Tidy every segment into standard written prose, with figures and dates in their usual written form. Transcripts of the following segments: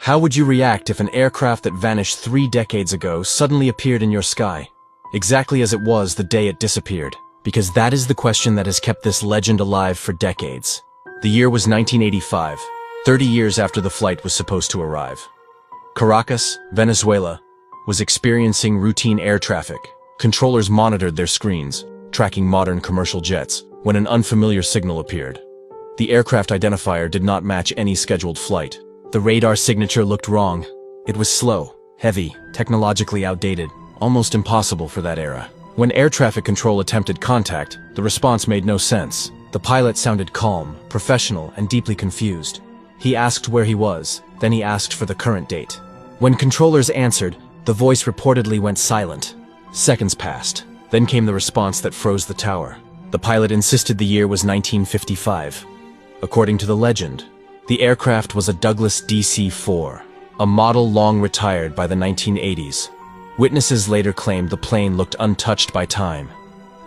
How would you react if an aircraft that vanished 3 decades ago suddenly appeared in your sky, exactly as it was the day it disappeared? Because that is the question that has kept this legend alive for decades. The year was 1985, 30 years after the flight was supposed to arrive. Caracas, Venezuela, was experiencing routine air traffic. Controllers monitored their screens, tracking modern commercial jets, when an unfamiliar signal appeared. The aircraft identifier did not match any scheduled flight. The radar signature looked wrong. It was slow, heavy, technologically outdated, almost impossible for that era. When air traffic control attempted contact, the response made no sense. The pilot sounded calm, professional, and deeply confused. He asked where he was, then he asked for the current date. When controllers answered, the voice reportedly went silent. Seconds passed. Then came the response that froze the tower. The pilot insisted the year was 1955. According to the legend, the aircraft was a Douglas DC-4, a model long retired by the 1980s. Witnesses later claimed the plane looked untouched by time.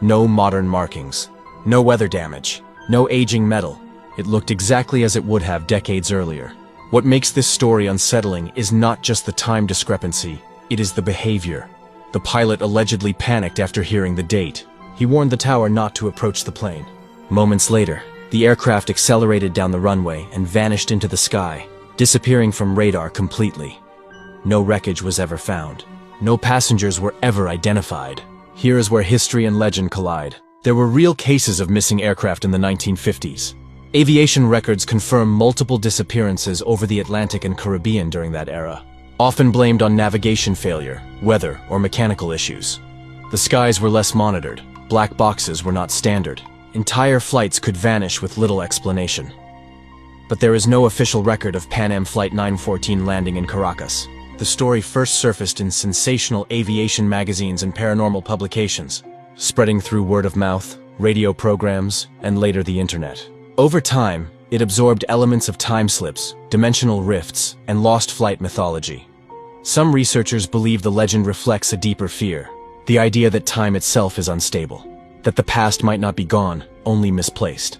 No modern markings, no weather damage, no aging metal. It looked exactly as it would have decades earlier. What makes this story unsettling is not just the time discrepancy, it is the behavior. The pilot allegedly panicked after hearing the date. He warned the tower not to approach the plane. Moments later, the aircraft accelerated down the runway and vanished into the sky, disappearing from radar completely. No wreckage was ever found. No passengers were ever identified. Here is where history and legend collide. There were real cases of missing aircraft in the 1950s. Aviation records confirm multiple disappearances over the Atlantic and Caribbean during that era, often blamed on navigation failure, weather, or mechanical issues. The skies were less monitored. Black boxes were not standard. Entire flights could vanish with little explanation. But there is no official record of Pan Am Flight 914 landing in Caracas. The story first surfaced in sensational aviation magazines and paranormal publications, spreading through word of mouth, radio programs, and later the internet. Over time, it absorbed elements of time slips, dimensional rifts, and lost flight mythology. Some researchers believe the legend reflects a deeper fear, the idea that time itself is unstable, that the past might not be gone, only misplaced.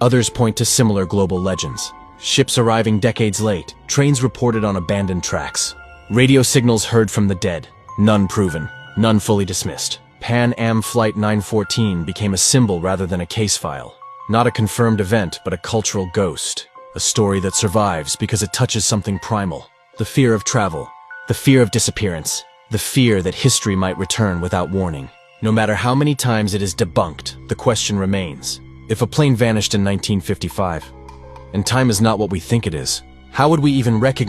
Others point to similar global legends. Ships arriving decades late, trains reported on abandoned tracks, radio signals heard from the dead, none proven, none fully dismissed. Pan Am Flight 914 became a symbol rather than a case file. Not a confirmed event, but a cultural ghost. A story that survives because it touches something primal. The fear of travel, the fear of disappearance, the fear that history might return without warning. No matter how many times it is debunked, the question remains. If a plane vanished in 1955, and time is not what we think it is, how would we even recognize